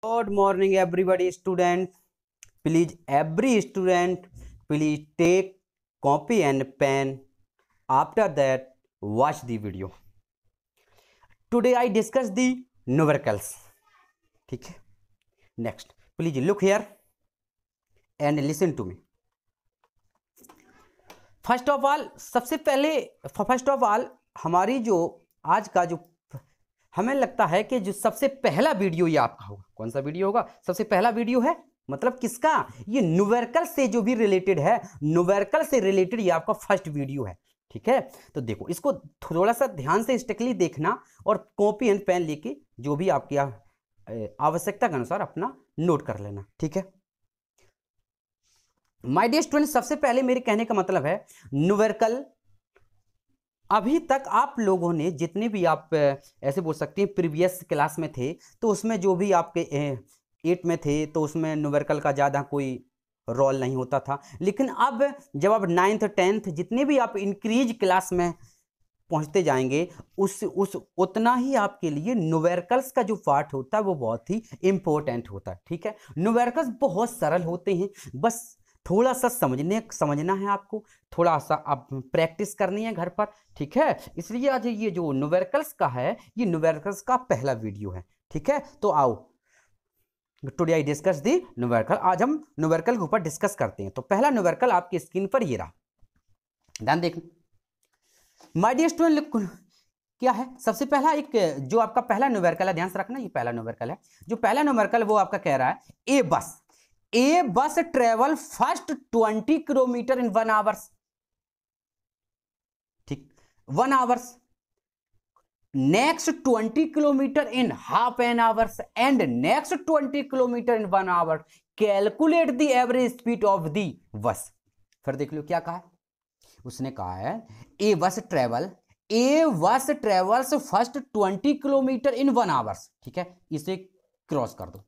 Good morning, everybody. Student, please, every student, please take copy and pen. After that, watch the video. Today I discuss the numericals. ठीक है. Next, please look here and listen to me. First of all हमारी जो आज का जो हमें लगता है कि जो सबसे पहला वीडियो ये आपका होगा. कौन सा वीडियो होगा? सबसे पहला वीडियो है. मतलब किसका? ये न्यूमेरिकल से जो भी रिलेटेड है, न्यूमेरिकल से रिलेटेड ये आपका फर्स्ट वीडियो है. ठीक है, तो देखो इसको थोड़ा सा ध्यान से स्ट्रिक्टली देखना और कॉपी एंड पेन लेके जो भी आपकी आवश्यकता के अनुसार अपना नोट कर लेना. ठीक है माय डियर स्टूडेंट, सबसे पहले मेरे कहने का मतलब है न्यूमेरिकल अभी तक आप लोगों ने जितने भी आप ऐसे बोल सकते हैं प्रीवियस क्लास में थे, तो उसमें जो भी आपके 8 में थे तो उसमें न्यूमेरिकल का ज़्यादा कोई रोल नहीं होता था. लेकिन अब जब आप 9th 10th जितने भी आप इंक्रीज क्लास में पहुंचते जाएंगे उस उतना ही आपके लिए न्यूमेरिकल्स का जो पार्ट होता है वो बहुत ही इंपॉर्टेंट होता है. ठीक है, न्यूमेरिकल्स बहुत सरल होते हैं, बस थोड़ा सा समझना है आपको, थोड़ा सा आप प्रैक्टिस करनी है घर पर. ठीक है, इसलिए आज ये जो न्यूमेरिकल्स का है ये न्यूमेरिकल्स का पहला वीडियो है. ठीक है, तो आओ today I discuss the numerical. आज हम न्यूमेरिकल के ऊपर डिस्कस करते हैं. तो पहला न्यूमेरिकल आपकी स्क्रीन पर ये रहा. ध्यान देखना माय डियर स्टूडेंट, क्या है सबसे पहला एक जो आपका पहला न्यूमेरिकल है, ध्यान से रखना ये पहला न्यूमेरिकल है. जो पहला न्यूमेरिकल वो आपका कह रहा है a bus travel first 20 kilometre in 1 hours. ठीक, 1 hours, next 20 kilometre in half an hours and next 20 kilometre in 1 hour. Calculate the average speed of the bus. फिर देख लो क्या कहा है. उसने कहा है ए बस travels first 20 kilometre in 1 hours. ठीक है, इसे क्रॉस कर दो.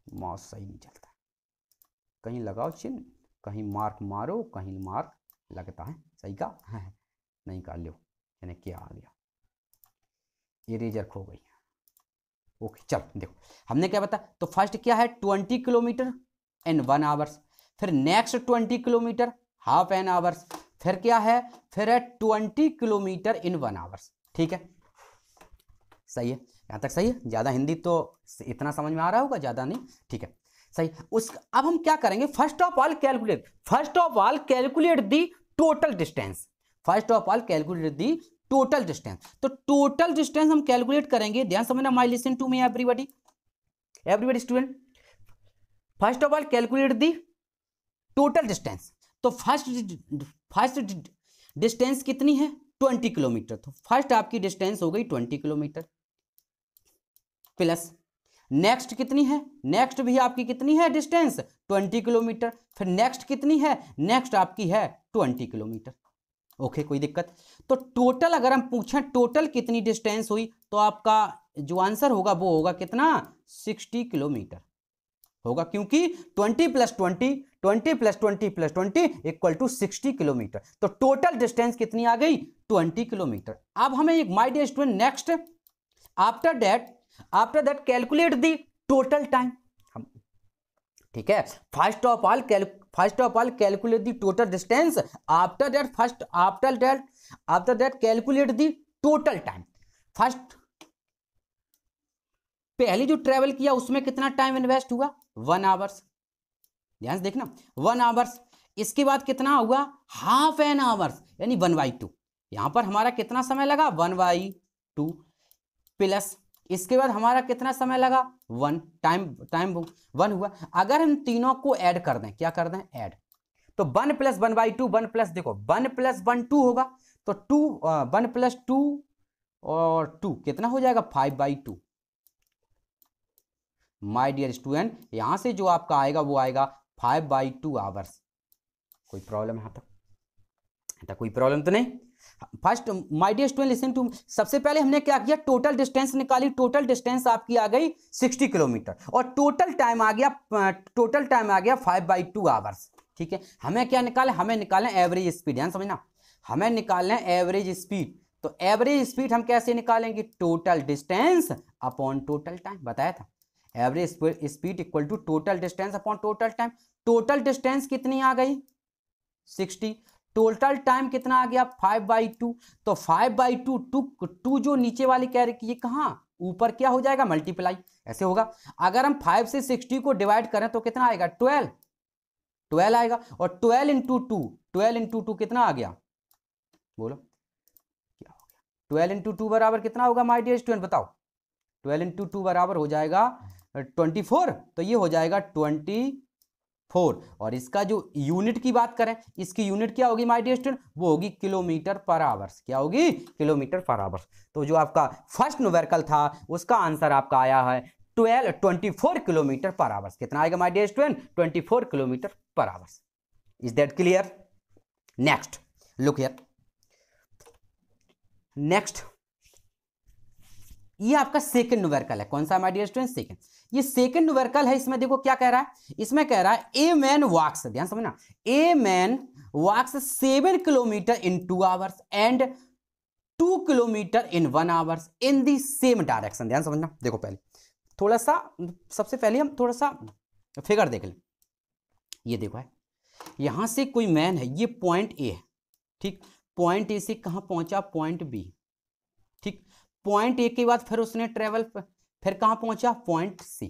माउस सही नहीं चलता, कहीं लगाओ चिन्ह, कहीं मार्क मारो, कहीं मार्क लगता है. सही का है नहीं का लो, यानी क्या आ गया, इरेजर खो गई. ओके चलो देखो हमने क्या बताया. तो फर्स्ट क्या है 20 किलोमीटर इन 1 आवर्स, फिर next 20 kilometre half an hours, फिर क्या है, फिर है 20 किलोमीटर इन 1 आवर्स. ठीक है, सही है, यहाँ तक सही है. ज़्यादा हिंदी तो इतना समझ में आ रहा होगा, ज़्यादा नहीं. ठीक है सही. अब हम क्या करेंगे, first of all calculate the total distance. तो टोटल डिस्टेंस हम कैलकुलेट करेंगे. ध्यान समझना, my listen to me everybody student. First of all calculate the total distance. तो फर्स्ट डिस्टेंस कितनी है 20 किलोमीटर. तो फर्स्ट आपकी डिस्टेंस हो गई 20 किलोमीटर प्लस नेक्स्ट कितनी है, नेक्स्ट भी आपकी कितनी है डिस्टेंस 20 किलोमीटर. फिर नेक्स्ट कितनी है, नेक्स्ट आपकी है 20 किलोमीटर. ओके कोई दिक्कत. तो टोटल अगर हम पूछें टोटल कितनी डिस्टेंस हुई तो आपका जो आंसर होगा वो होगा कितना 60 किलोमीटर होगा, क्योंकि 20 + 20 + 20 इक्वल टू 60 किलोमीटर. तो टोटल डिस्टेंस कितनी आ गई 20 किलोमीटर. अब हमें एक my dear student next after that calculate the total time. ठीक है, first of all calculate the total distance. After that calculate the total time. First पहले जो ट्रेवल किया उसमें कितना टाइम इन्वेस्ट हुआ 1 आवर्स. ध्यान से देखना 1 आवर्स. इसके बाद कितना हुआ हाफ एन आवर्स, यानी 1/2. यहां पर हमारा कितना समय लगा 1/2 प्लस इसके बाद हमारा कितना समय लगा 1 टाइम 1 हुआ. अगर हम तीनों को ऐड कर दें, क्या कर दें ऐड, तो 1 + 1/2 1 प्लस देखो 1 + 1 2 होगा. तो 1 + 2 और 2 कितना हो जाएगा 5/2. माय डियर स्टूडेंट यहां से जो आपका आएगा वो आएगा 5/2 आवर्स. कोई प्रॉब्लम है यहाँ तक कोई प्रॉब्लम तो नहीं. First my dear student listen to, सबसे पहले हमने क्या किया टोटल डिस्टेंस निकाली. टोटल डिस्टेंस आपकी आ गई 60 किलोमीटर और टोटल टाइम आ गया 5/2 आवर्स. ठीक है, हमें क्या निकालें, हमें निकालें एवरेज स्पीड. ध्यान समझना, हमें निकालना है एवरेज स्पीड. तो एवरेज स्पीड हम कैसे निकालेंगे, total distance upon total time, बताया था। Average speed equal to total distance upon total time. Total distance कितनी आ गई 60, टोटल टाइम कितना आ गया 5/2। तो 5/2 टू जो नीचे वाली कह रही ये कहाँ ऊपर क्या हो जाएगा मल्टीप्लाई, ऐसे होगा। अगर हम 5 से 60 को डिवाइड करें तो कितना आएगा 12 आएगा। और 12 इंटू टू कितना आ गया, बोलो क्या हो गया, 12 इंटू टू बराबर कितना होगा माय डियर स्टूडेंट, बताओ। 12 इंटू टू बराबर हो जाएगा 24, तो ये हो जाएगा 24। और इसका जो यूनिट की बात करें, इसकी यूनिट क्या होगी माय डियर स्टूडेंट, वो होगी किलोमीटर पर आवर्स। क्या होगी, किलोमीटर पर आवर्स। तो जो आपका फर्स्ट न्यूमेरिकल था उसका आंसर आपका आया है 24 किलोमीटर पर आवर्स। कितना आएगा my dear student, 24 kilometre per hours. Is that clear? Next look here, next ये आपका सेकंड न्यूमेरिकल है। कौन सा माय डियर स्टूडेंट, सेकंड। ये सेकंड न्यूमेरिकल है। इसमें देखो क्या कह रहा है, इसमें कह रहा है ए मैन वॉक्स, ध्यान समझना, a man walks 7 kilometre in 2 hours and 2 kilometre in 1 hours in the same direction. ध्यान समझना, देखो पहले थोड़ा सा, सबसे पहले हम थोड़ा सा फिगर देख लें। ये देखो है, यहां से कोई मैन है, ये पॉइंट ए है, ठीक। पॉइंट ए से कहां पहुंचा, पॉइंट बी, ठीक। पॉइंट ए के बाद फिर उसने ट्रेवल, फिर कहां पहुंचा, पॉइंट सी,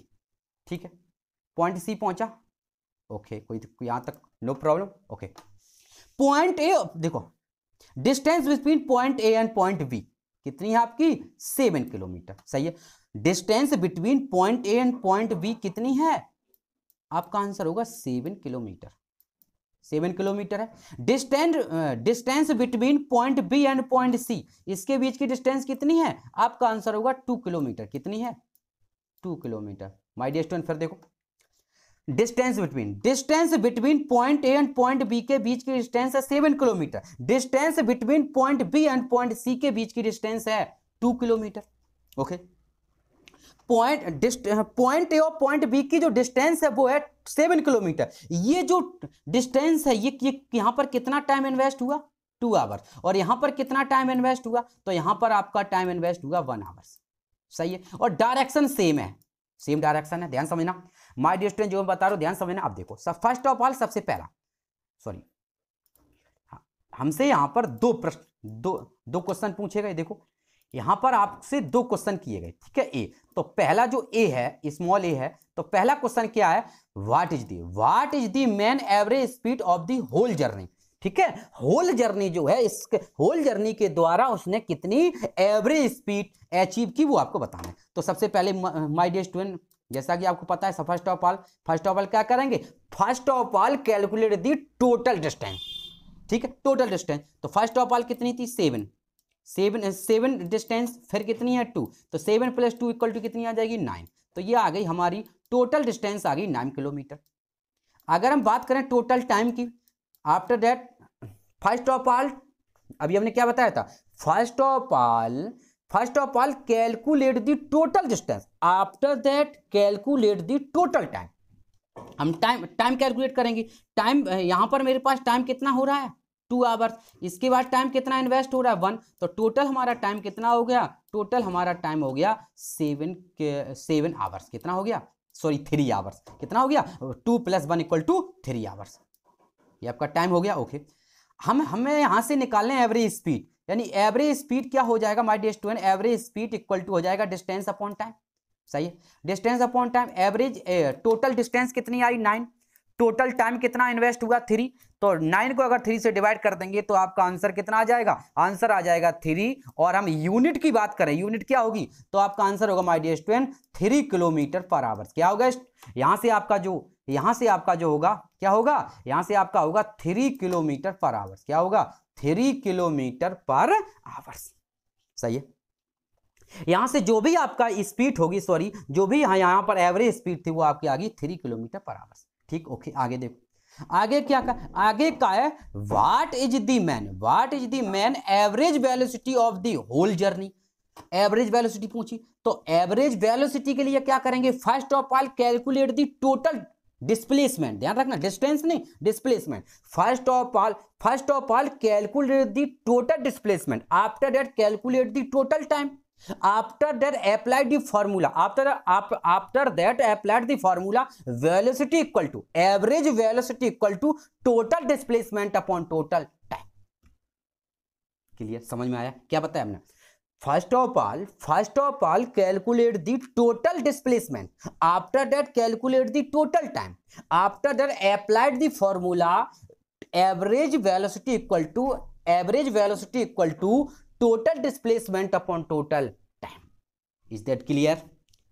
ठीक है। पॉइंट सी पहुंचा, ओके, कोई यहां तक no problem, okay. Point A देखो, distance between point A and point B कितनी है आपकी, 7 किलोमीटर, सही है। Distance between point A and point B कितनी है, आपका आंसर होगा 7 किलोमीटर, 7 किलोमीटर है। Distance between point B and point C, इसके बीच की डिस्टेंस कितनी है, आपका आंसर होगा 2 किलोमीटर। कितनी है, 2 किलोमीटर। माय डियर स्टूडेंट फिर देखो, distance between point A and point B के बीच की डिस्टेंस है 7 kilometre. Distance between point B and point C के बीच की डिस्टेंस है 2 किलोमीटर, ओके। पॉइंट ए और पॉइंट बी की जो डिस्टेंस है वो है 7 किलोमीटर। ये जो डिस्टेंस है ये यहां पर कितना टाइम इन्वेस्ट हुआ, 2 आवर्स। और यहां पर कितना टाइम इन्वेस्ट हुआ, तो यहां पर आपका टाइम इन्वेस्ट हुआ 1 आवर्स, सही है। और डायरेक्शन सेम है, सेम डायरेक्शन है, ध्यान समझना माय डियर स्टूडेंट, जो मैं बता रहा हूं ध्यान समझना। अब देखो फर्स्ट ऑफ ऑल, सबसे पहला सॉरी, हमसे यहां पर दो क्वेश्चन पूछे गए। देखो यहां पर आपसे 2 क्वेश्चन किए गए, ठीक है। ए, तो पहला जो ए है, स्मॉल ए है, तो पहला क्वेश्चन क्या है, what is the main average speed of the whole journey, ठीक है। होल जर्नी जो है, इस होल जर्नी के द्वारा उसने कितनी एवरेज स्पीड अचीव की वो आपको बताना है। तो सबसे पहले माय डियर स्टूडेंट, जैसा कि आपको पता है, फर्स्ट ऑफ ऑल क्या करेंगे, first of all calculate the total distance, ठीक है, टोटल डिस्टेंस। तो फर्स्ट ऑफ ऑल कितनी थी, 7 डिस्टेंस, फिर कितनी है 2, तो 7 + 2 = कितनी आ जाएगी 9। तो ये आ गई हमारी टोटल डिस्टेंस, आ गई 9 किलोमीटर। अगर हम बात करें टोटल टाइम की, after that first of all, अभी हमने क्या बताया था, first of all calculate the total distance, after that calculate the total time. हम टाइम कैलकुलेट करेंगे। टाइम यहां पर मेरे पास टाइम कितना हो रहा है, 2 आवर्स। इसके बाद टाइम कितना इन्वेस्ट हो रहा है, 1। तो टोटल हमारा टाइम कितना हो गया, टोटल हमारा टाइम हो गया 7 आवर्स। कितना हो गया, सॉरी 3 आवर्स। कितना हो गया, 2 + 1 = 3 आवर्स। ये आपका टाइम हो गया, ओके। हमें यहां से निकालने एवरेज स्पीड, यानी एवरेज स्पीड क्या हो जाएगा my dear student, average speed = हो जाएगा डिस्टेंस अपॉन टाइम, सही है। Distance upon time, average total distance कितनी आई 9, टोटल टाइम कितना इन्वेस्ट हुआ 3। तो 9 को अगर 3 से डिवाइड कर देंगे तो आपका आंसर कितना आ जाएगा, आंसर आ जाएगा 3। और हम यूनिट की बात करें, यूनिट क्या होगी, तो आपका आंसर होगा my dear student 3 kilometre per hour. क्या होगा, यहां से आपका जो होगा, क्या होगा, यहां से आपका होगा 3 किलोमीटर पर आवर। क्या होगा, 3 किलोमीटर पर आवर, सही है। यहां से जो भी आपका स्पीड होगी, सॉरी जो भी यहां पर एवरेज स्पीड थी वो आपकी आ गई 3 किलोमीटर पर आवर, ठीक, ओके। आगे देखो, आगे क्या का, आगे का है what is the man average velocity of the whole journey. Average velocity पूछी, तो एवरेज वेलोसिटी के लिए क्या करेंगे, first of all calculate the total displacement, ध्यान रखना, डिस्टेंस नहीं, displacement. First of all calculate the total displacement, after that calculate the total time, after that apply the formula, after that applied the formula velocity equal to average velocity equal to total displacement upon total time. Clear, समझ में आया क्या बताया हमने? First of all, calculate the total displacement. After that, calculate the total time. After that, applied the formula average velocity equal to total displacement upon total time. Is that clear?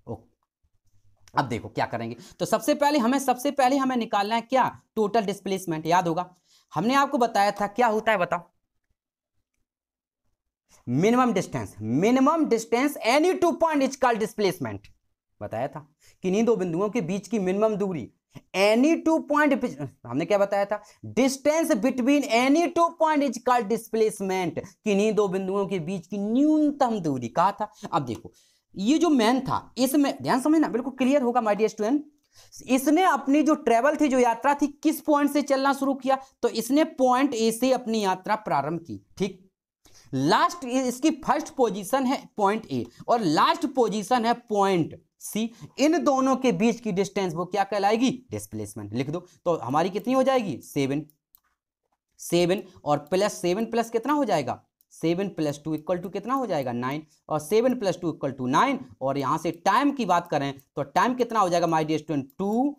Okay. अब देखो क्या करेंगे, तो सबसे पहले हमें निकालना है क्या, टोटल डिस्प्लेसमेंट। याद होगा हमने आपको बताया था क्या होता है, बताओ, minimum distance any two point is called displacement. बताया था किन्हीं दो बिंदुओं के बीच की मिनिमम दूरी, एनी टू पॉइंट, हमने क्या बताया था, distance between any two point is called displacement, किन्हीं दो बिंदुओं के बीच की न्यूनतम दूरी कहा था। अब देखो ये जो मैन था, इसमें ध्यान समझना, बिल्कुल क्लियर होगा माय डियर स्टूडेंट। इसने अपनी जो ट्रेवल थी, जो यात्रा थी, किस पॉइंट से चलना शुरू किया, तो इसने पॉइंट ए से अपनी यात्रा प्रारंभ की। ठीक, लास्ट इसकी फर्स्ट पोजीशन है पॉइंट ए और लास्ट पोजीशन है पॉइंट सी, इन दोनों के बीच की डिस्टेंस वो क्या कहलाएगी, डिस्प्लेसमेंट। लिख दो, तो हमारी कितनी हो जाएगी, 7 और प्लस 7 प्लस कितना हो जाएगा, 7 + 2 इक्वल टू कितना हो जाएगा, 9, और 7 + 2 इक्वल टू 9। और यहां से टाइम की बात करें तो टाइम कितना हो जाएगा my dear student, 2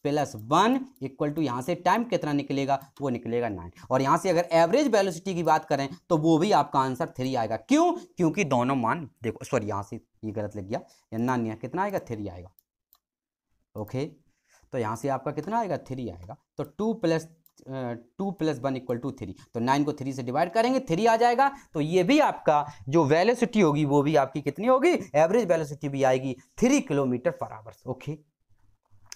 + 1 equal to, यहां से टाइम कितना निकलेगा, वो निकलेगा 9। और यहां से अगर एवरेज वेलोसिटी की बात करें तो वो भी आपका आंसर 3 आएगा। क्यों, क्योंकि दोनों मान देखो, सॉरी यहां से ये गलत लग गया, या नहीं, कितना आएगा, 3 आएगा। ओके, तो यहां से आपका कितना आएगा, 3 आएगा। तो 2 + 1 इक्वल टू 3, तो 9 को 3 से डिवाइड करेंगे, 3 आ जाएगा। तो ये भी आपका जो वेलोसिटी होगी वो भी आपकी कितनी होगी, एवरेज वेलोसिटी भी आएगी 3 km/h। ओके,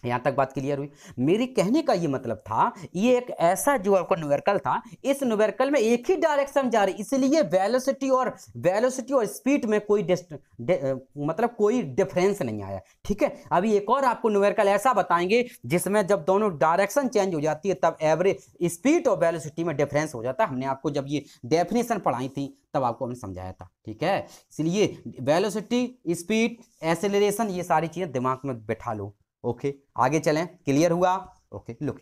यहां तक बात क्लियर हुई। मेरी कहने का ये मतलब था, ये एक ऐसा जो आपका न्यूमेरिकल था, इस न्यूमेरिकल में एक ही डायरेक्शन जा रही, इसलिए वेलोसिटी और स्पीड में कोई मतलब कोई डिफरेंस नहीं आया। ठीक है, अभी एक और आपको न्यूमेरिकल ऐसा बताएंगे जिसमें जब दोनों डायरेक्शन चेंज हो जाती है तब एवरेज स्पीड और वेलोसिटी में डिफरेंस हो जाता है। हमने आपको जब ये डेफिनेशन पढ़ाई थी तब आपको हमने समझाया था। ठीक है, इसलिए वेलोसिटी, स्पीड, एक्सेलरेशन, ये सारी चीजें दिमाग में बैठा लो। ओके, आगे चलें, क्लियर हुआ। ओके, लुक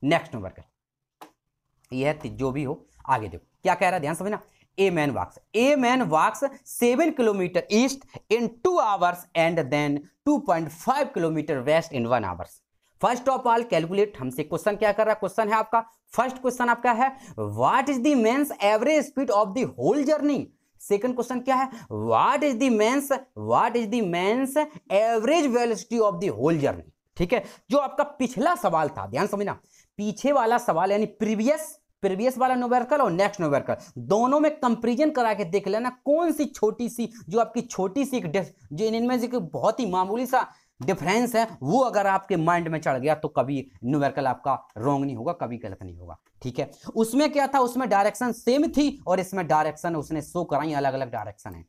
नेक्स्ट नंबर का ये है, जो भी हो आगे देखो क्या कह रहा है, ध्यान समझना। A man walks 7 kilometre east in 2 hours and then 2.5 kilometre west in 1 hour। First of all calculate, हमसे क्वेश्चन क्या कर रहा है, क्वेश्चन है आपका, फर्स्ट क्वेश्चन आपका है what is the man's average speed of the whole journey. Second question क्या है, what is the man's average velocity of the whole journey. ठीक है, जो आपका पिछला सवाल था, ध्यान समझना, पीछे वाला सवाल यानी प्रीवियस वाला न्यूमेरिकल और नेक्स्ट न्यूमेरिकल, दोनों में कंपैरिजन करा के देख लेना कौन सी छोटी सी, जो आपकी छोटी सी जो इनमें से बहुत ही मामूली सा डिफरेंस है, वो अगर आपके माइंड में चढ़ गया तो कभी न्यूमेरिकल आपका रॉन्ग नहीं होगा, कभी गलत नहीं होगा। ठीक है, उसमें क्या था, उसमें डायरेक्शन सेम थी और इसमें डायरेक्शन उसने शो कराई, अलग अलग डायरेक्शन है।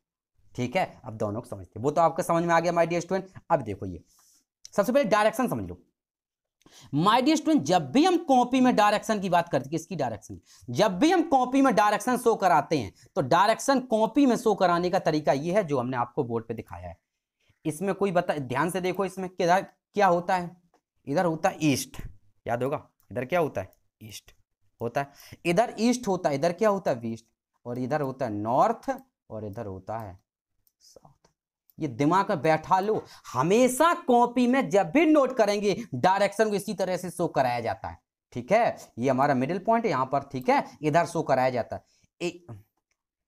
ठीक है, अब दोनों को समझते, वो तो आपको समझ में आ गया माय डियर स्टूडेंट। अब देखो ये सबसे पहले डायरेक्शन समझ लो माय डियर स्टूडेंट। जब भी हम कॉपी में डायरेक्शन की बात करते हैं, किसकी डायरेक्शन, जब भी हम कॉपी में डायरेक्शन शो कराते हैं तो डायरेक्शन कॉपी में शो कराने का तरीका ये है जो हमने आपको बोर्ड पे दिखाया है। इसमें कोई ध्यान से देखो, इसमें क्या होता है, इधर होता है ईस्ट, याद होगा, इधर क्या होता है, ईस्ट होता है, इधर ईस्ट होता है, इधर क्या होता है, वेस्ट, और इधर होता है नॉर्थ, और इधर होता है साउथ। ये दिमाग में बैठा लो, हमेशा कॉपी में जब भी नोट करेंगे डायरेक्शन को इसी तरह से शो कराया जाता है। ठीक है, ये हमारा मिडिल पॉइंट है यहां पर। ठीक है, इधर शो कराया जाता है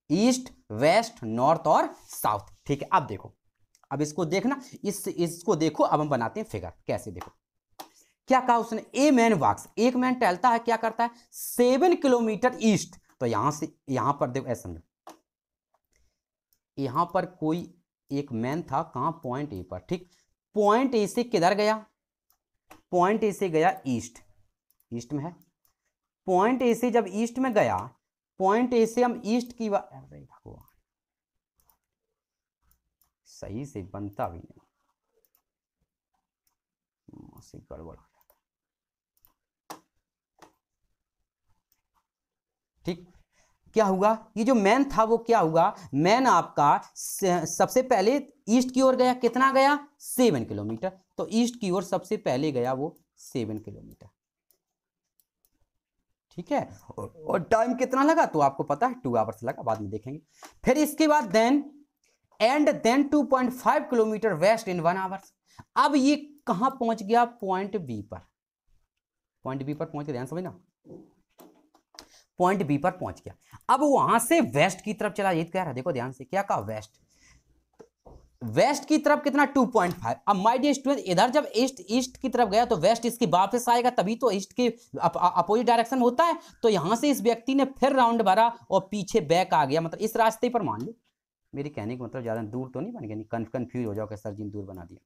ईस्ट, वेस्ट, नॉर्थ और साउथ। ठीक है, अब देखो, अब इसको देखना, इसको देखो, अब हम बनाते हैं फिगर। कैसे, देखो क्या कहा उसने, ए मैन वॉक्स, एक मैन टहलता है, क्या करता है, 7 किलोमीटर ईस्ट। तो यहां से यहां पर देखो, ऐसा समझो, यहां पर कोई एक मैन था, कहां, पॉइंट ए पर। ठीक, पॉइंट ए से किधर गया, पॉइंट ए से गया ईस्ट, ईस्ट में है, पॉइंट ए से जब ईस्ट में गया, पॉइंट ए से हम ईस्ट की बात, अरे भगवान सही से बनता भी नहीं, गड़बड़ हो जाता। ठीक, क्या हुआ, ये जो मैन था वो क्या हुआ, मैन आपका सबसे पहले ईस्ट की ओर गया, कितना गया 7 किलोमीटर, तो ईस्ट की ओर सबसे पहले गया वो 7 किलोमीटर, ठीक है। और टाइम कितना लगा तो आपको पता है 2 आवर्स लगा, बाद में देखेंगे। फिर इसके बाद then 2.5 kilometre west in 1 hours. अब ये कहां पहुंच गया, पॉइंट बी पर, पॉइंट बी पर पहुंच गया, ध्यान समझना, पॉइंट बी पर पहुंच गया। अब वहां से वेस्ट की तरफ चला, ये कह रहा, देखो ध्यान से क्या कहा, वेस्ट, वेस्ट की तरफ कितना 2.5। अब माय डियर स्टूडेंट इधर जब ईस्ट की तरफ गया तो वेस्ट इसकी वापस आएगा, तभी तो ईस्ट के अपोजिट डायरेक्शन होता है। तो यहां से इस व्यक्ति ने फिर राउंड भरा और पीछे बैक आ गया, मतलब इस रास्ते पर, मान लो मेरी कहने का मतलब ज्यादा दूर तो नहीं बन गया, कंफ्यूज हो जाओ कि सर जी ने दूर बना दिया।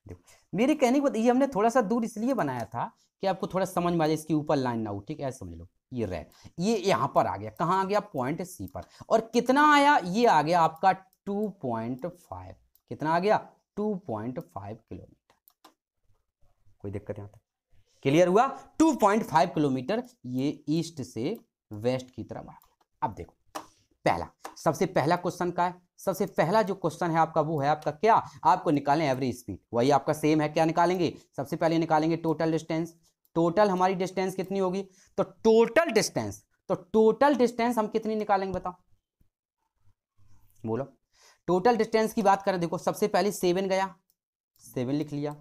देखो मेरी कहने को, ये हमने थोड़ा सा दूर इसलिए बनाया था कि आपको थोड़ा समझ में आ जाए, इसकी ऊपर लाइन ना हो, ठीक है, ऐसे समझ लो। ये रेड, ये यहां पर आ गया, कहां आ गया, पॉइंट सी पर, और कितना आया, ये आ गया आपका 2.5, कितना आ गया 2.5 किलोमीटर। कोई दिक्कत यहां तक क्लियर हुआ, 2.5 किलोमीटर ये ईस्ट से वेस्ट की तरफ आ गया। अब देखो पहला, सबसे पहला क्वेश्चन का है, सबसे पहला जो क्वेश्चन है आपका वो है आपका क्या, आपको निकालें एवरेज स्पीड, वही आपका सेम है, क्या निकालेंगे, सबसे पहले निकालेंगे टोटल डिस्टेंस, टोटल हमारी डिस्टेंस कितनी होगी, तो टोटल डिस्टेंस, तो टोटल डिस्टेंस हम कितनी निकालेंगे बताओ, बोलो। टोटल डिस्टेंस की बात करें, देखो सबसे पहले 7 गया, 7 लिख लिया,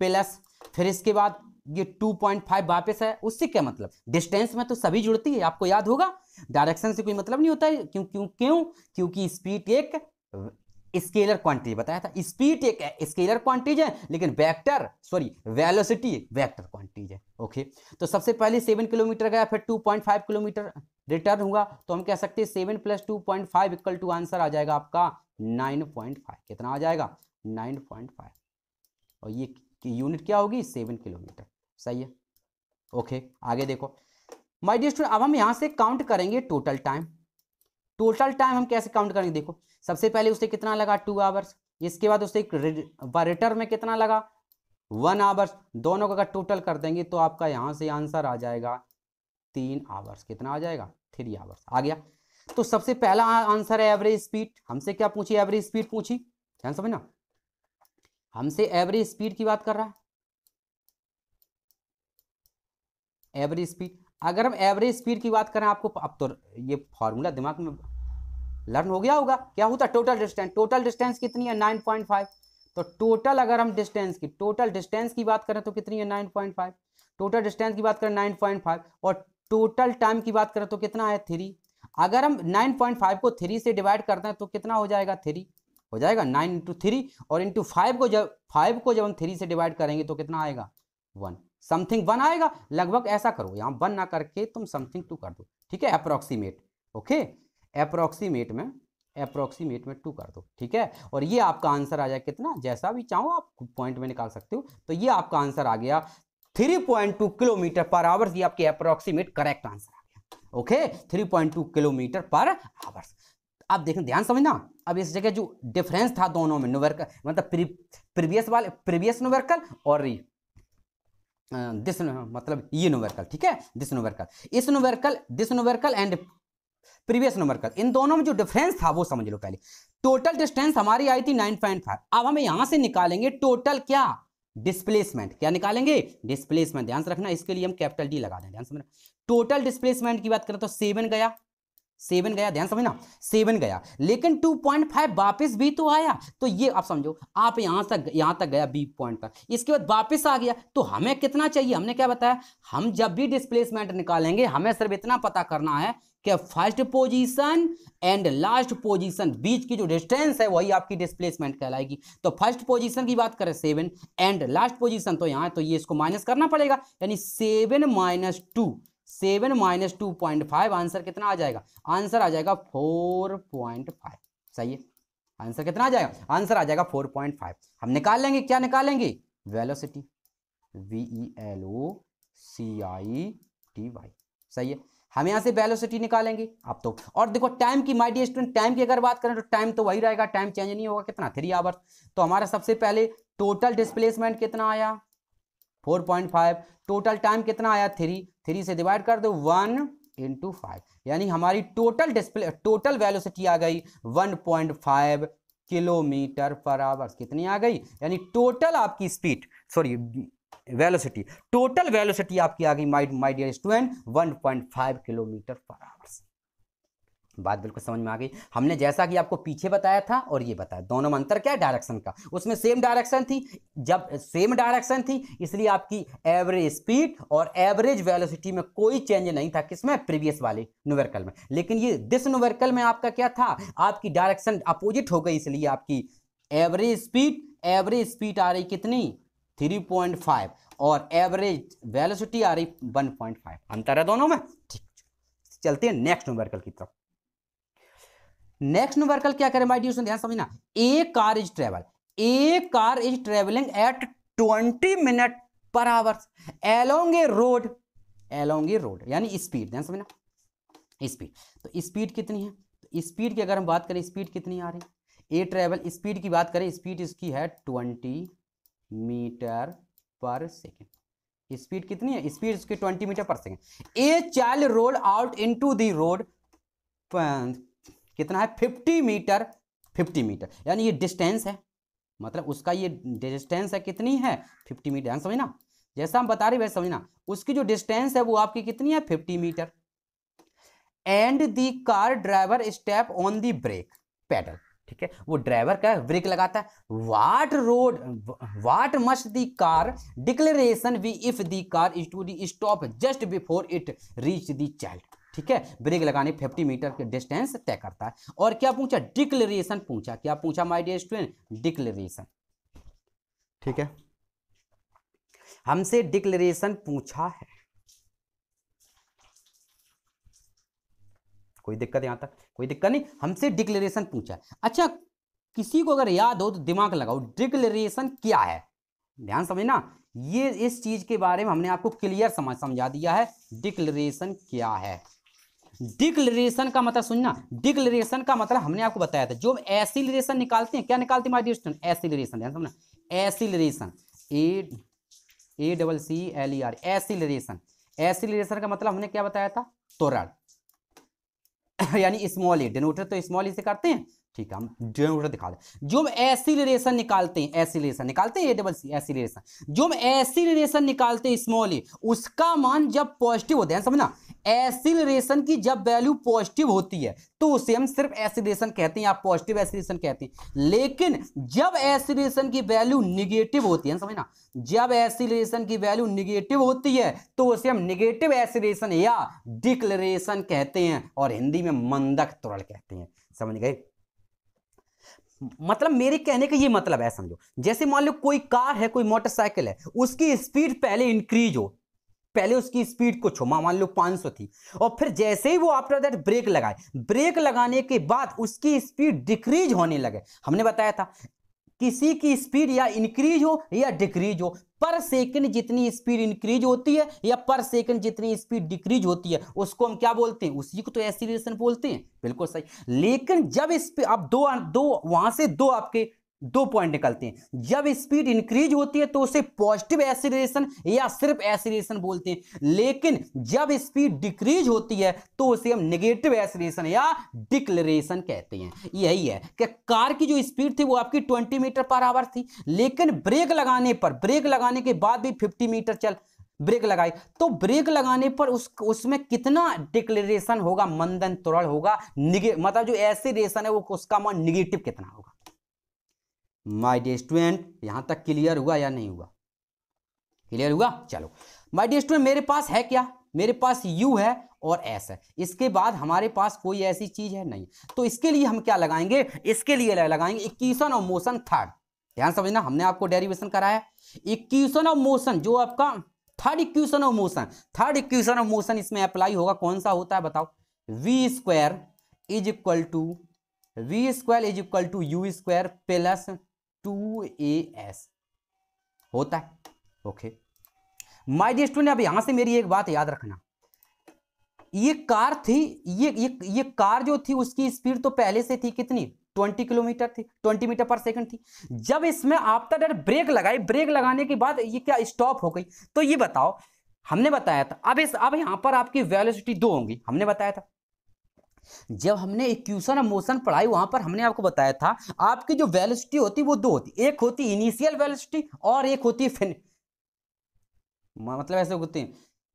प्लस फिर इसके बाद ये 2.5 वापस है, उससे क्या मतलब, डिस्टेंस में तो सभी जुड़ती है, आपको याद होगा, डायरेक्शन से कोई मतलब नहीं होता है, क्यों क्यों क्यों, क्योंकि स्पीड एक स्केलर क्वांटिटी बताया था, स्पीड एक स्केलर क्वांटिटी है, लेकिन वेक्टर सॉरी वेलोसिटी एक वेक्टर क्वांटिटी है। ओके, तो सबसे पहले 7 किलोमीटर गया, फिर 2.5 किलोमीटर रिटर्न हुआ, तो हम कह सकते हैं 7 + 2.5 इक्वल टू आंसर आ जाएगा आपका 9.5, कितना आ जाएगा 9.5, और ये यूनिट क्या होगी 7 किलोमीटर, सही है। ओके आगे देखो माय डियर स्टूडेंट, अब हम यहां से काउंट करेंगे टोटल टाइम, टोटल टाइम हम कैसे काउंट करेंगे, देखो सबसे पहले उससे कितना लगा 2 आवर्स, इसके बाद उससे रिटर्न में कितना लगा 1 आवर्स, दोनों का अगर टोटल कर देंगे तो आपका यहां से आंसर आ जाएगा 3 आवर्स, कितना आ जाएगा 3 आवर्स आ गया। तो सबसे पहला आंसर है एवरेज स्पीड, हमसे क्या पूछी, एवरेज स्पीड पूछी, ध्यान समझना, हमसे एवरेज स्पीड की बात कर रहा है, एवरेज स्पीड। अगर हम एवरेज स्पीड की बात करें, आपको अब तो ये फॉर्मूला दिमाग में लर्न हो गया होगा, क्या होता है टोटल डिस्टेंस, टोटल डिस्टेंस कितनी है 9.5, तो टोटल अगर हम डिस्टेंस की, टोटल डिस्टेंस की बात करें तो कितनी है 9.5, टोटल डिस्टेंस की बात करें 9.5, और टोटल टाइम की बात करें तो कितना है 3। अगर हम 9.5 को 3 से डिवाइड करते हैं तो कितना हो जाएगा 3 हो जाएगा, 9 × 3, और इंटू 5 को जब हम 3 से डिवाइड करेंगे तो कितना आएगा 1, समथिंग 1 आएगा, लगभग ऐसा करो, यहाँ 1 ना करके तुम समथिंग 2 कर दो, ठीक है, अप्रोक्सीमेट, ओके, अप्रोक्सीमेट में 2 कर दो, ठीक है, और ये आपका आंसर आ जाए कितना, जैसा भी चाहो आप पॉइंट में निकाल सकते हो, तो ये आपका आंसर आ गया 3.2 किलोमीटर पर आवर, ये आपके अप्रोक्सीमेट करेक्ट आंसर आ गया। Okay 3.2 kilometre per our. अब देखें ध्यान समझना, अब इस जगह जो डिफरेंस था दोनों में, न्यूमेरिकल मतलब प्रीवियस न्यूमेरिकल और दिस मतलब ये न्यूमेरिकल, ठीक है, this numerical and previous numerical, इन दोनों में जो डिफरेंस था वो समझ लो पहले। टोटल डिस्टेंस हमारी आई थी 9.5, अब हम यहां से निकालेंगे टोटल क्या, डिस्प्लेसमेंट, क्या निकालेंगे डिस्प्लेसमेंट, ध्यान से रखना, इसके लिए हम कैपिटल डी लगा दें, ध्यान समझना। टोटल डिस्प्लेसमेंट की बात करें तो 7 गया, 7 गया, ध्यान समझना 7 गया, लेकिन 2.5 वापस भी तो आया, तो ये आप समझो, आप यहां तक गया बी पॉइंट पर, इसके बाद वापस आ गया, तो हमें कितना चाहिए, हमने क्या बताया, हम जब भी डिस्प्लेसमेंट निकालेंगे हमें सिर्फ इतना पता करना है कि first position and last position बीच की जो डिस्टेंस है वही आपकी डिस्प्लेसमेंट कहलाएगी। तो फर्स्ट पोजीशन की बात करें 7 एंड लास्ट पोजीशन तो यहाँ, तो ये इसको माइनस करना पड़ेगा, यानी 7 - 2.5, आंसर कितना आ जाएगा, आंसर आ जाएगा 4.5, सही है, आंसर कितना आ जाएगा, आंसर आ जाएगा 4.5। हम निकाल लेंगे, क्या निकालेंगे, वेलोसिटी, VELOCITY, सही है, हम यहां से वेलोसिटी निकालेंगे अब तो। और देखो टाइम की, माय डियर स्टूडेंट, टाइम की अगर बात करें तो टाइम तो वही रहेगा, टाइम चेंज नहीं होगा, कितना 3 आवर्स। तो हमारा सबसे पहले टोटल डिस्प्लेसमेंट कितना आया 4.5, टोटल टाइम कितना आया 3 से डिवाइड कर दो 1 इंटू 5, यानी हमारी टोटल वेलोसिटी आ गई 1.5 किलोमीटर पर आवर। कितनी आ गई? यानी टोटल आपकी speed, sorry velocity, total velocity आपकी आ गई my dear student 1.5 kilometre per hour. बात बिल्कुल समझ में आ गई। हमने जैसा कि आपको पीछे बताया था और ये बताया, दोनों में अंतर क्या है? डायरेक्शन का। उसमें सेम डायरेक्शन थी, जब सेम डायरेक्शन थी इसलिए आपकी एवरेज स्पीड और एवरेज वेलोसिटी में कोई चेंज नहीं था। किसमें? प्रीवियस वाले न्यूमेरिकल में। लेकिन ये दिस न्यूमेरिकल में आपका क्या था? आपकी डायरेक्शन अपोजिट हो गई, इसलिए आपकी एवरेज स्पीड आ रही कितनी? 3.5 और एवरेज वेलोसिटी आ रही 1.5। अंतर है दोनों में। ठीक, चलते हैं नेक्स्ट न्यूमेरिकल की तरफ। नेक्स्ट न्यूमेरिकल क्या करें माय डियर स्टूडेंट, ध्यान समझना। A car is travelling at 20 minute per hour along a road, यानी स्पीड, ध्यान समझना स्पीड। तो स्पीड कितनी है? तो स्पीड की अगर हम बात करें, स्पीड कितनी आ रही? ए ट्रेवल स्पीड की बात करें, स्पीड इसकी है 20 मीटर पर सेकेंड। स्पीड कितनी है? स्पीड इसकी 20 मीटर पर second. A child road out into the road, कितना है? 50 मीटर, यानी ये डिस्टेंस है, मतलब उसका ये डिस्टेंस है, कितनी है? 50 मीटर। ध्यान समझना, जैसा हम बता रहे वैसे समझना, उसकी जो डिस्टेंस है वो आपकी कितनी है? 50 metre. And the car driver step on the brake pedal, ठीक है, वो ड्राइवर का ब्रेक लगाता है। What must the car declaration be if the car is to stop just before it reach the child, ठीक है, ब्रेक लगाने 50 metre के डिस्टेंस तय करता है। और क्या पूछा? डिक्लेरेशन पूछा। क्या पूछा माय डियर स्टूडेंट? डिक्लेरेशन, ठीक है, हमसे डिक्लेरेशन पूछा है। कोई दिक्कत यहां तक? कोई दिक्कत नहीं, हमसे डिक्लेरेशन पूछा है। अच्छा, किसी को अगर याद हो तो दिमाग लगाओ, डिक्लेरेशन क्या है? ध्यान समझना, ये इस चीज के बारे में हमने आपको क्लियर समझा दिया है। डिक्लेरेशन क्या है? डिक्लेरेशन का मतलब सुनना, डिक्लेरेशन का मतलब हमने आपको बताया था, जो एसिलरेशन निकालते हैं, क्या निकालते हैं माय डियर स्टूडेंट? एसिलरेशन। ध्यान समझना, एसिलरेशन, ACCLER, एसिलरेशन। एसिलरेशन का मतलब हमने क्या बताया था? त्वरण, यानी स्मॉल ए, डिनोटर तो स्मॉल ए से करते हैं, ठीक है, हम डिनोटर दिखा दें। जो हम एसिलरेशन निकालते हैं, एसिलरेशन जो हम एसिलरेशन निकालते हैं स्मॉल ए, उसका मान जब पॉजिटिव होता है, समझना, एसिलरेशन की जब वैल्यू पॉजिटिव होती है तो उसे हम सिर्फ एसिलरेशन कहते हैं या पॉजिटिव एसिलरेशन कहते हैं। लेकिन जब एसिलरेशन की वैल्यू निगेटिव होती है, समझना, जब एसिलरेशन की वैल्यू निगेटिव होती है तो उसे हम निगेटिव एसिलरेशन या डिक्लेरेशन कहते हैं, और हिंदी में मंदक त्वरण कहते हैं। समझ गए? मतलब मेरे कहने का ये मतलब है, समझो, जैसे मान लो कोई कार है, कोई मोटरसाइकिल है, उसकी स्पीड पहले इंक्रीज हो, पहले उसकी स्पीड कुछ हो, मान लो 500 थी, और फिर जैसे ही वो आफ्टर दैट ब्रेक लगाए, ब्रेक लगाने के बाद उसकी स्पीड डिक्रीज होने लगे। हमने बताया था किसी की स्पीड या इंक्रीज हो या डिक्रीज हो, पर सेकंड जितनी स्पीड इंक्रीज होती है या पर सेकंड जितनी स्पीड डिक्रीज होती है उसको हम क्या बोलते हैं? उसी को तो एसिलरेशन बोलते हैं। बिल्कुल सही। लेकिन जब अब दो वहां से आपके 2 पॉइंट निकलते हैं। जब स्पीड इंक्रीज होती है तो उसे पॉजिटिव एसिलरेशन या सिर्फ एसिलरेशन बोलते हैं, लेकिन जब स्पीड डिक्रीज होती है तो उसे हम नेगेटिव एसिलरेशन या डिक्लेरेशन कहते हैं। यही है कि कार की जो स्पीड थी वो आपकी 20 मीटर पर आवर थी, लेकिन ब्रेक लगाने के बाद भी 50 मीटर चल ब्रेक लगाई, तो ब्रेक लगाने पर उसमें कितना डिक्लेरेशन होगा? मंदन त्वरण होगा। मतलब जो एसिलरेशन है वो उसका मान निगेटिव कितना होगा? माय डियर स्टूडेंट, यहां तक क्लियर हुआ या नहीं हुआ? क्लियर हुआ? चलो माय डियर स्टूडेंट, मेरे पास है क्या? मेरे पास U है और S है, इसके बाद हमारे पास कोई ऐसी चीज है नहीं। तो इसके लिए हम क्या लगाएंगे? इसके लिए लगाएंगे इक्वेशन ऑफ मोशन थर्ड। ध्यान समझना, हमने आपको डेरिवेशन कराया इक्वेशन ऑफ मोशन, जो आपका थर्ड इक्वेशन ऑफ मोशन इसमें अप्लाई होगा। कौन सा होता है बताओ? V square is equal to U square plus 2AS होता है। ओके माय डियर स्टूडेंट, अब यहां से मेरी एक बात याद रखना, ये कार थी, ये कार जो थी उसकी स्पीड तो पहले से थी कितनी? 20 किलोमीटर थी, 20 मीटर पर सेकंड थी। जब इसमें आफ्टर दैट ब्रेक लगाई, ब्रेक लगाने के बाद ये क्या स्टॉप हो गई? तो ये बताओ हमने बताया था। अब यहां पर आपकी वेलोसिटी 2 होंगी, हमने बताया था। जब हमने इक्वेशन ऑफ मोशन पढ़ाई वहां पर हमने आपको बताया था आपकी जो वेलोसिटी होती वो 2 होती, एक होती इनिशियल वेलोसिटी और एक होती मतलब ऐसे होते हैं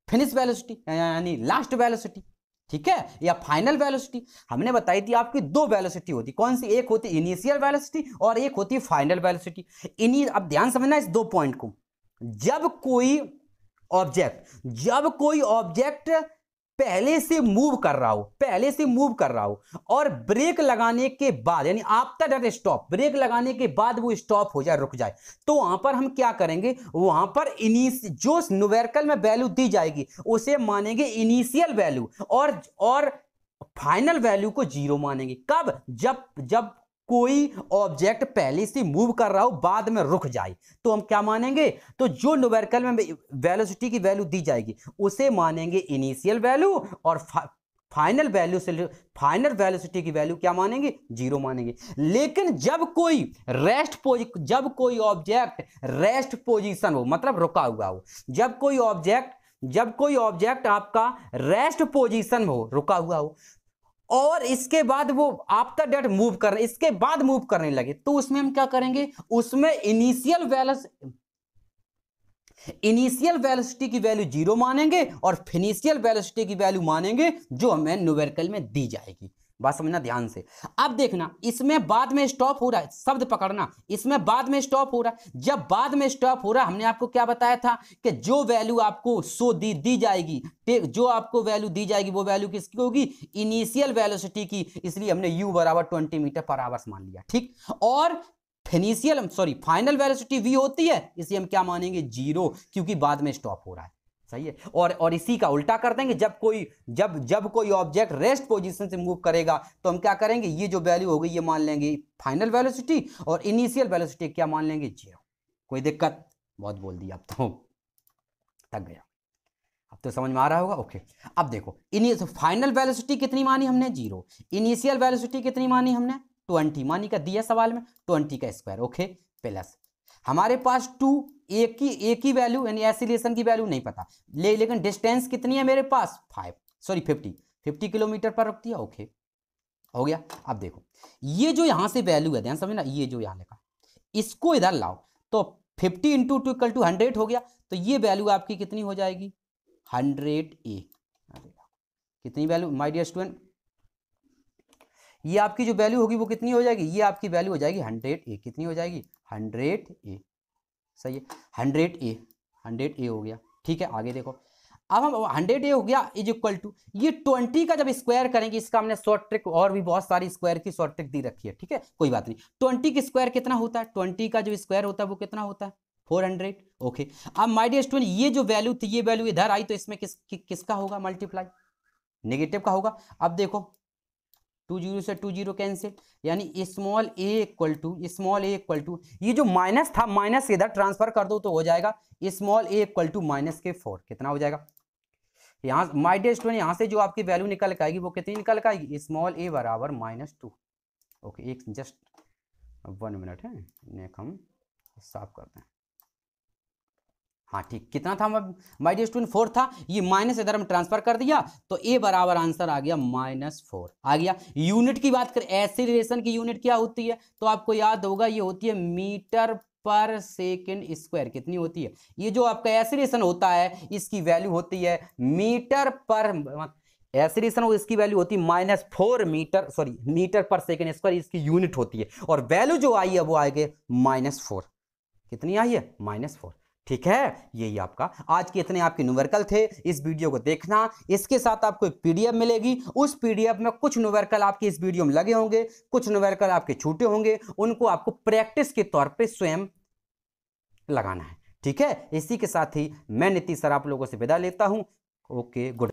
फिनिश वेलोसिटी यानी लास्ट वेलोसिटी, ठीक है, या फाइनल वेलोसिटी। हमने बताई थी आपकी 2 वेलोसिटी होती, कौन सी, एक होती इनिशियल वेलोसिटी और एक होती फाइनल वेलोसिटी। अब ध्यान समझना इस 2 पॉइंट को। जब कोई ऑब्जेक्ट पहले से मूव कर रहा हो और ब्रेक लगाने के बाद यानी आफ्टर दैट स्टॉप, ब्रेक लगाने के बाद वो स्टॉप हो जाए, रुक जाए, तो वहां पर हम क्या करेंगे, वहां पर जो न्यूमेरिकल में वैल्यू दी जाएगी उसे मानेंगे इनिशियल वैल्यू और फाइनल वैल्यू को 0 मानेंगे। कब, जब कोई ऑब्जेक्ट पहले से मूव कर रहा हो बाद में रुक जाए तो हम क्या मानेंगे, तो जो न्यूमेरिकल में वेलोसिटी की वैल्यू दी जाएगी उसे मानेंगे इनिशियल वैल्यू और फाइनल वेलोसिटी की वैल्यू क्या मानेंगे, 0 मानेंगे। लेकिन जब कोई ऑब्जेक्ट रेस्ट पोजीशन हो, मतलब रुका हुआ हो, जब कोई ऑब्जेक्ट आपका रेस्ट पोजीशन में हो, रुका हुआ हो, और इसके बाद वो आफ्टर दैट इसके बाद मूव करने लगे, तो उसमें हम क्या करेंगे, उसमें इनिशियल वेलोसिटी की वैल्यू 0 मानेंगे और फिनिशियल वेलोसिटी की वैल्यू मानेंगे जो हमें न्यूमेरिकल में दी जाएगी। बात समझना ध्यान से। अब देखना इसमें बाद में स्टॉप हो रहा है, शब्द पकड़ना, इसमें बाद में स्टॉप हो रहा है। जब बाद में स्टॉप हो रहा है, हमने आपको क्या बताया था कि जो वैल्यू आपको दी जाएगी, जो आपको वैल्यू दी जाएगी वो वैल्यू किसकी होगी, इनिशियल वेलोसिटी की, इसलिए हमने u बराबर 20 मीटर पर आवर्स मान लिया, ठीक। और फाइनल वेलोसिटी v होती है, इसे हम क्या मानेंगे, 0, क्योंकि बाद में स्टॉप हो रहा है, सही है। और इसी का उल्टा कर देंगे, जब कोई ऑब्जेक्ट रेस्ट पोजीशन से मूव करेगा तो हम क्या करेंगे, ये जो वैल्यू होगी ये मान लेंगे फाइनल वेलोसिटी और इनिशियल वेलोसिटी क्या मान लेंगे, 0। कोई दिक्कत, बहुत बोल दिया, अब तो थक गया, अब तो समझ में आ रहा होगा, ओके। अब देखो फाइनल वेलोसिटी कितनी मानी हमने, 0। इनिशियल वेलोसिटी कितनी मानी हमने, 20 मानी, का दिया सवाल में 20 का स्क्वायर, ओके, प्लस हमारे पास 2, एक ही वैल्यू यानी एक्सीलरेशन की वैल्यू नहीं पता, लेकिन डिस्टेंस कितनी है मेरे पास, 50 किलोमीटर पर रख दिया, ओके, हो गया। अब देखो ये जो यहां से वैल्यू है, ध्यान समझना, ये जो यहां लिखा इसको इधर लाओ, तो 50 इंटू 2 इक्वल टू 100 हो गया, तो ये वैल्यू आपकी कितनी हो जाएगी, 100A। कितनी वैल्यू माय डियर स्टूडेंट, ये आपकी जो वैल्यू होगी वो कितनी हो जाएगी, ये आपकी वैल्यू हो जाएगी 100A। कितनी हो जाएगी, 100A, सही है, 100A हो गया, ठीक है। आगे देखो, अब हम 100A हो गया इज इक्वल टू ये 20 का जब स्क्वायर करेंगे, इसका हमने शॉर्ट ट्रिक और भी बहुत सारी स्क्वायर की शॉर्ट ट्रिक दी रखी है, ठीक है, कोई बात नहीं। 20 की स्क्वायर कितना होता है, 20 का जो स्क्वायर होता है वो कितना होता है, 400, ओके। अब माय डियर स्टूडेंट ये जो वैल्यू थी, ये वैल्यू इधर आई तो इसमें किसका होगा मल्टीप्लाई, नेगेटिव का होगा। अब देखो 20 से 20 कैंसिल, यानी स्मॉल a इक्वल टू ये जो माइनस था, माइनस इधर ट्रांसफर कर दो तो हो जाएगा स्मॉल a इक्वल टू -4। कितना हो जाएगा, यहाँ माय डियर स्टूडेंट यहाँ से जो आपकी वैल्यू निकल के आएगी वो कितनी निकल के आएगी, स्मॉल a बराबर -2, ओके। एक जस्ट 1 मिनट है, नेक हम साफ करते हैं, हाँ ठीक, कितना था माय डियर स्टूडेंट, 4 था, ये माइनस इधर हम ट्रांसफर कर दिया तो a बराबर आंसर आ गया -4 आ गया। यूनिट की बात करें, एक्सीलरेशन की यूनिट क्या होती है, तो आपको याद होगा ये होती है मीटर पर सेकेंड स्क्वायर। कितनी होती है, ये जो आपका एक्सीलरेशन होता है इसकी वैल्यू होती है मीटर पर, एक्सीलरेशन हो इसकी वैल्यू होती है -4 मीटर पर सेकेंड स्क्वायर, इसकी यूनिट होती है, और वैल्यू जो आई है वो आएगी -4। कितनी आई है, -4, ठीक है। यही आपका आज के इतने आपके न्यूमेरिकल थे। इस वीडियो को देखना, इसके साथ आपको एक पीडीएफ मिलेगी, उस पीडीएफ में कुछ न्यूमेरिकल आपके इस वीडियो में लगे होंगे, कुछ न्यूमेरिकल आपके छूटे होंगे, उनको आपको प्रैक्टिस के तौर पे स्वयं लगाना है, ठीक है। इसी के साथ ही मैं नीतीश सर आप लोगों से विदा लेता हूं, ओके, गुड।